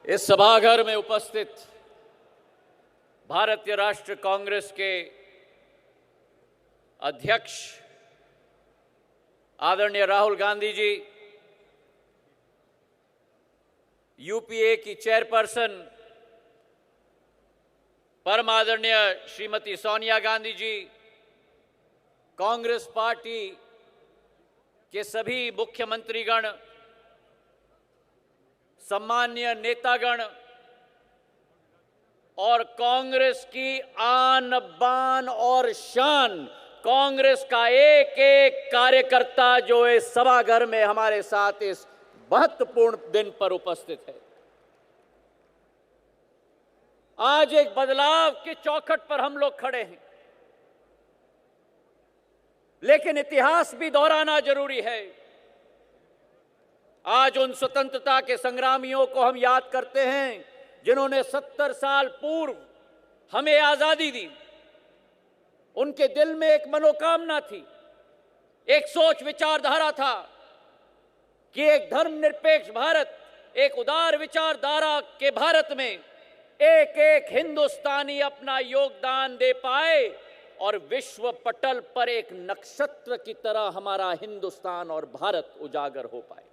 इस सभागार में उपस्थित भारतीय राष्ट्रीय कांग्रेस के अध्यक्ष आदरणीय राहुल गांधी जी, यूपीए की चेयरपर्सन परम आदरणीय श्रीमती सोनिया गांधी जी, कांग्रेस पार्टी के सभी मुख्यमंत्रीगण, सम्माननीय नेतागण और कांग्रेस की आन बान और शान, कांग्रेस का एक एक कार्यकर्ता जो इस सभागार में हमारे साथ इस महत्वपूर्ण दिन पर उपस्थित है। आज एक बदलाव के चौखट पर हम लोग खड़े हैं, लेकिन इतिहास भी दोहराना जरूरी है। आज उन स्वतंत्रता के संग्रामियों को हम याद करते हैं जिन्होंने 70 साल पूर्व हमें आजादी दी। उनके दिल में एक मनोकामना थी, एक सोच विचारधारा था कि एक धर्मनिरपेक्ष भारत, एक उदार विचारधारा के भारत में एक एक हिंदुस्तानी अपना योगदान दे पाए और विश्व पटल पर एक नक्षत्र की तरह हमारा हिंदुस्तान और भारत उजागर हो पाए।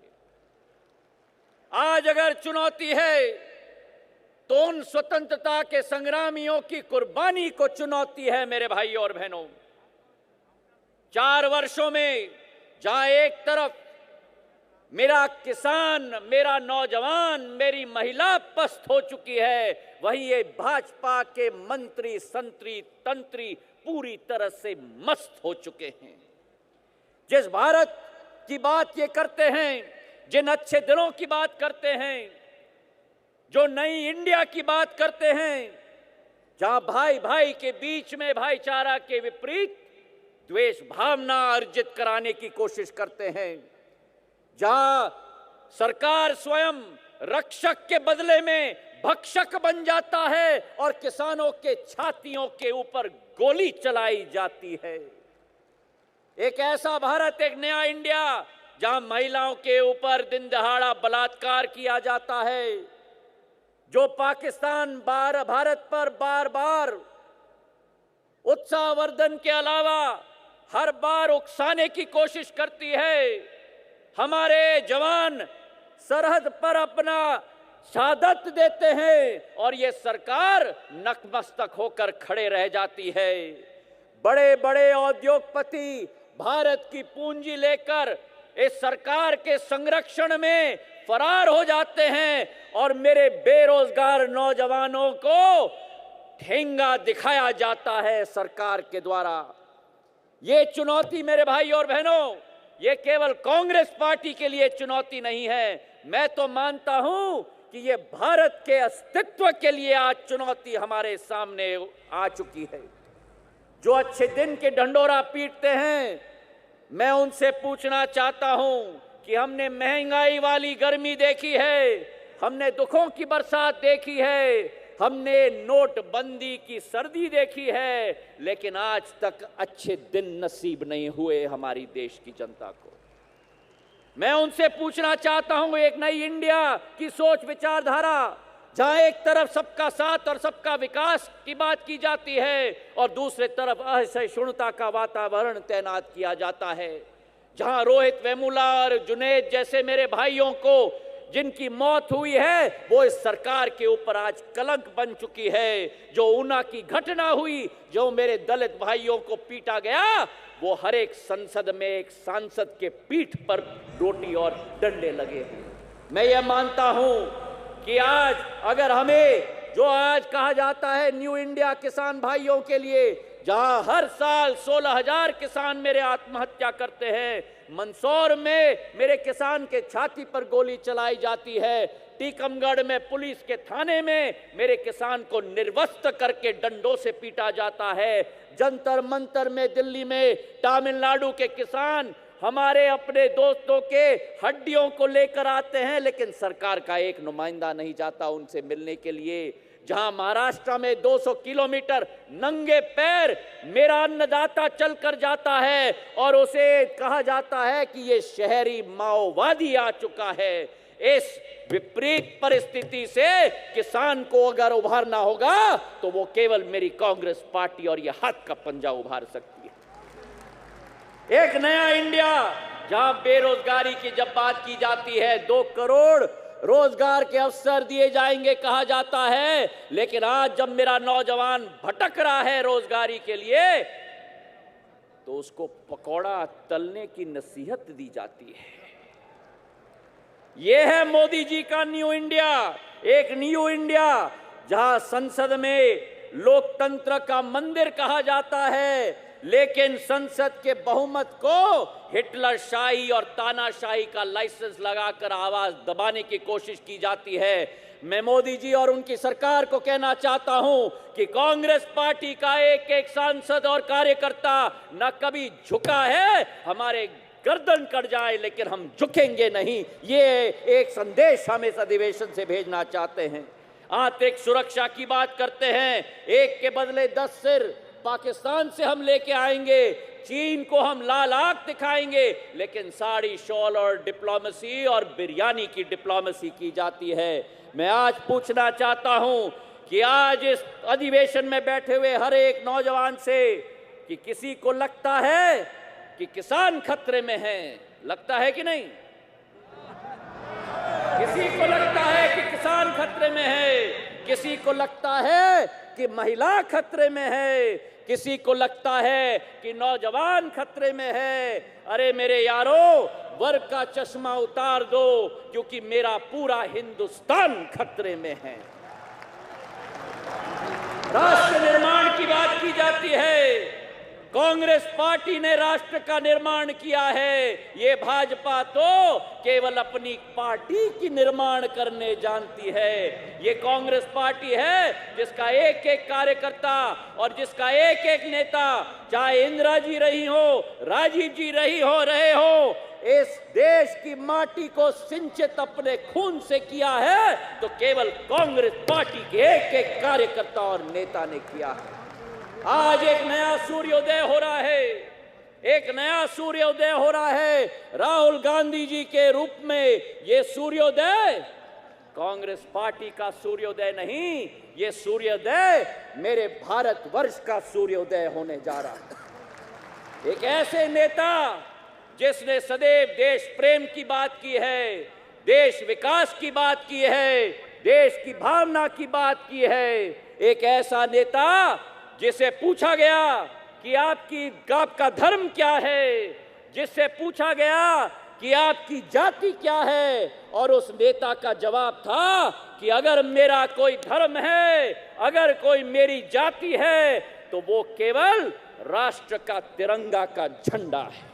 आज अगर चुनौती है तो उन स्वतंत्रता के संग्रामियों की कुर्बानी को चुनौती है। मेरे भाइयों और बहनों, 4 वर्षों में जहां एक तरफ मेरा किसान, मेरा नौजवान, मेरी महिला पस्त हो चुकी है, वहीं ये भाजपा के मंत्री, संतरी, तंत्री पूरी तरह से मस्त हो चुके हैं। जिस भारत की बात ये करते हैं, जिन अच्छे दिनों की बात करते हैं, जो नई इंडिया की बात करते हैं, जहां भाई भाई के बीच में भाईचारा के विपरीत द्वेष भावना अर्जित कराने की कोशिश करते हैं, जहां सरकार स्वयं रक्षक के बदले में भक्षक बन जाता है और किसानों के छातियों के ऊपर गोली चलाई जाती है। एक ऐसा भारत, एक नया इंडिया जहां महिलाओं के ऊपर दिन दहाड़ा बलात्कार किया जाता है, जो पाकिस्तान भारत पर बार बार उत्साहवर्धन के अलावा हर बार उकसाने की कोशिश करती है। हमारे जवान सरहद पर अपना शहादत देते हैं और ये सरकार नतमस्तक होकर खड़े रह जाती है। बड़े बड़े उद्योगपति भारत की पूंजी लेकर इस सरकार के संरक्षण में फरार हो जाते हैं और मेरे बेरोजगार नौजवानों को ठेंगा दिखाया जाता है सरकार के द्वारा। ये चुनौती मेरे भाई और बहनों, ये केवल कांग्रेस पार्टी के लिए चुनौती नहीं है। मैं तो मानता हूं कि ये भारत के अस्तित्व के लिए आज चुनौती हमारे सामने आ चुकी है। जो अच्छे दिन के ढंढोरा पीटते हैं, मैं उनसे पूछना चाहता हूं कि हमने महंगाई वाली गर्मी देखी है, हमने दुखों की बरसात देखी है, हमने नोटबंदी की सर्दी देखी है, लेकिन आज तक अच्छे दिन नसीब नहीं हुए हमारी देश की जनता को। मैं उनसे पूछना चाहता हूं, एक नई इंडिया की सोच विचारधारा, जहां एक तरफ सबका साथ और सबका विकास की बात की जाती है और दूसरे तरफ असहिष्णुता का वातावरण तैनात किया जाता है, जहां रोहित वेमुला और जुनैद जैसे मेरे भाइयों को जिनकी मौत हुई है वो इस सरकार के ऊपर आज कलंक बन चुकी है। जो ऊना की घटना हुई, जो मेरे दलित भाइयों को पीटा गया, वो हर एक संसद में एक सांसद के पीठ पर रोटी और डंडे लगे हैं। मैं ये मानता हूं कि आज अगर हमें जो आज कहा जाता है न्यू इंडिया किसान भाइयों के लिए, जहां हर साल 16,000 किसान मेरे आत्महत्या करते हैं, मंदसौर में मेरे किसान के छाती पर गोली चलाई जाती है, टीकमगढ़ में पुलिस के थाने में मेरे किसान को निर्वस्त्र करके डंडों से पीटा जाता है, जंतर मंतर में दिल्ली में तमिलनाडु के किसान हमारे अपने दोस्तों के हड्डियों को लेकर आते हैं, लेकिन सरकार का एक नुमाइंदा नहीं जाता उनसे मिलने के लिए। जहां महाराष्ट्र में 200 किलोमीटर नंगे पैर मेरा अन्नदाता चलकर जाता है और उसे कहा जाता है कि ये शहरी माओवादी आ चुका है। इस विपरीत परिस्थिति से किसान को अगर उभारना होगा तो वो केवल मेरी कांग्रेस पार्टी और ये हाथ का पंजा उभार सकती है। एक नया इंडिया, जहां बेरोजगारी की जब बात की जाती है 2 करोड़ रोजगार के अवसर दिए जाएंगे कहा जाता है, लेकिन आज जब मेरा नौजवान भटक रहा है रोजगारी के लिए तो उसको पकौड़ा तलने की नसीहत दी जाती है। यह है मोदी जी का न्यू इंडिया, एक न्यू इंडिया जहां संसद में लोकतंत्र का मंदिर कहा जाता है, लेकिन संसद के बहुमत को हिटलर शाही और तानाशाही का लाइसेंस लगाकर आवाज दबाने की कोशिश की जाती है। मैं मोदी जी और उनकी सरकार को कहना चाहता हूं कि कांग्रेस पार्टी का एक एक सांसद और कार्यकर्ता न कभी झुका है, हमारे गर्दन कट जाए लेकिन हम झुकेंगे नहीं। ये एक संदेश हम इस अधिवेशन से भेजना चाहते हैं। आंतरिक सुरक्षा की बात करते हैं, एक के बदले 10 सिर पाकिस्तान से हम लेके आएंगे, चीन को हम लाल आंख दिखाएंगे, लेकिन साड़ी शॉल और डिप्लोमेसी और बिरयानी की डिप्लोमेसी की जाती है। मैं आज पूछना चाहता हूं कि आज इस अधिवेशन में बैठे हुए हर एक नौजवान से कि किसी को लगता है कि किसान खतरे में है, लगता है कि नहीं? किसी को लगता है कि किसान खतरे में है, किसी को लगता है कि महिला खतरे में है, किसी को लगता है कि नौजवान खतरे में है। अरे मेरे यारों, वर्ग का चश्मा उतार दो, क्योंकि मेरा पूरा हिंदुस्तान खतरे में है। राष्ट्र निर्माण की बात की जाती है, कांग्रेस पार्टी ने राष्ट्र का निर्माण किया है। ये भाजपा तो केवल अपनी पार्टी की निर्माण करने जानती है। ये कांग्रेस पार्टी है जिसका एक एक कार्यकर्ता और जिसका एक एक नेता, चाहे इंदिरा जी रही हो, राजीव जी रहे हो, इस देश की माटी को सिंचित अपने खून से किया है तो केवल कांग्रेस पार्टी के एक एक कार्यकर्ता और नेता ने किया है। आज एक नया सूर्योदय हो रहा है, एक नया सूर्योदय हो रहा है राहुल गांधी जी के रूप में। ये सूर्योदय कांग्रेस पार्टी का सूर्योदय नहीं, ये सूर्योदय मेरे भारतवर्ष का सूर्योदय होने जा रहा है। एक ऐसे नेता जिसने सदैव देश प्रेम की बात की है, देश विकास की बात की है, देश की भावना की बात की है। एक ऐसा नेता जिसे पूछा गया कि आपका धर्म क्या है, जिससे पूछा गया कि आपकी जाति क्या है, और उस नेता का जवाब था कि अगर मेरा कोई धर्म है, अगर कोई मेरी जाति है, तो वो केवल राष्ट्र का तिरंगा का झंडा है।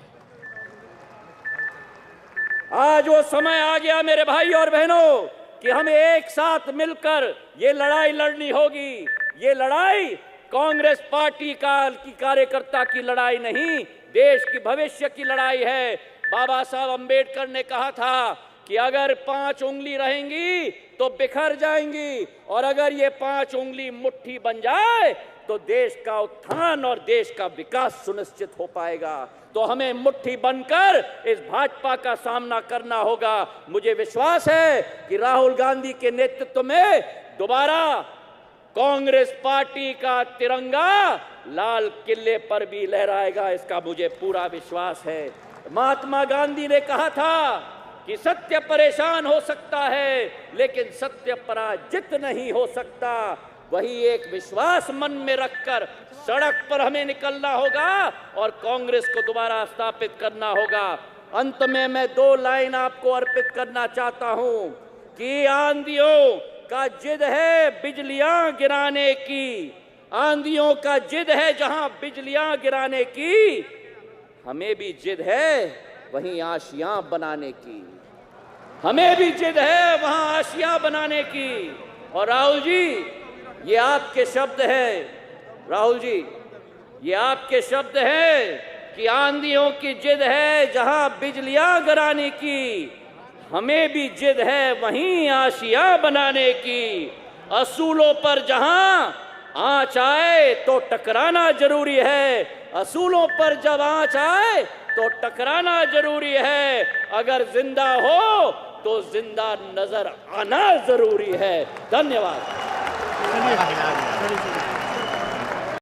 आज वो समय आ गया मेरे भाई और बहनों कि हमें एक साथ मिलकर ये लड़ाई लड़नी होगी। ये लड़ाई कांग्रेस पार्टी की कार्यकर्ता की लड़ाई नहीं, देश की भविष्य की लड़ाई है। बाबा साहब अंबेडकर ने कहा था कि अगर 5 उंगली रहेंगी तो बिखर जाएंगी, और अगर ये 5 उंगली मुट्ठी बन जाए तो देश का उत्थान और देश का विकास सुनिश्चित हो पाएगा। तो हमें मुट्ठी बनकर इस भाजपा का सामना करना होगा। मुझे विश्वास है कि राहुल गांधी के नेतृत्व में दोबारा कांग्रेस पार्टी का तिरंगा लाल किले पर भी लहराएगा, इसका मुझे पूरा विश्वास है। महात्मा गांधी ने कहा था कि सत्य परेशान हो सकता है लेकिन सत्य पराजित नहीं हो सकता। वही एक विश्वास मन में रखकर सड़क पर हमें निकलना होगा और कांग्रेस को दोबारा स्थापित करना होगा। अंत में मैं 2 लाइन आपको अर्पित करना चाहता हूं कि आंधियों का जिद है बिजलियां गिराने की, आंधियों का जिद है जहां बिजलियां गिराने की, हमें भी जिद है वहीं आशियां बनाने की, हमें भी जिद है वहां आशियां बनाने की। और राहुल जी, ये आपके शब्द हैं, राहुल जी ये आपके शब्द हैं कि आंधियों की जिद है जहां बिजलियां गिराने की, हमें भी जिद है वहीं आशियां बनाने की। असूलों पर जहां आंच आए तो टकराना जरूरी है, असूलों पर जब आंच आए तो टकराना जरूरी है। अगर जिंदा हो तो जिंदा नजर आना जरूरी है। धन्यवाद। चलिए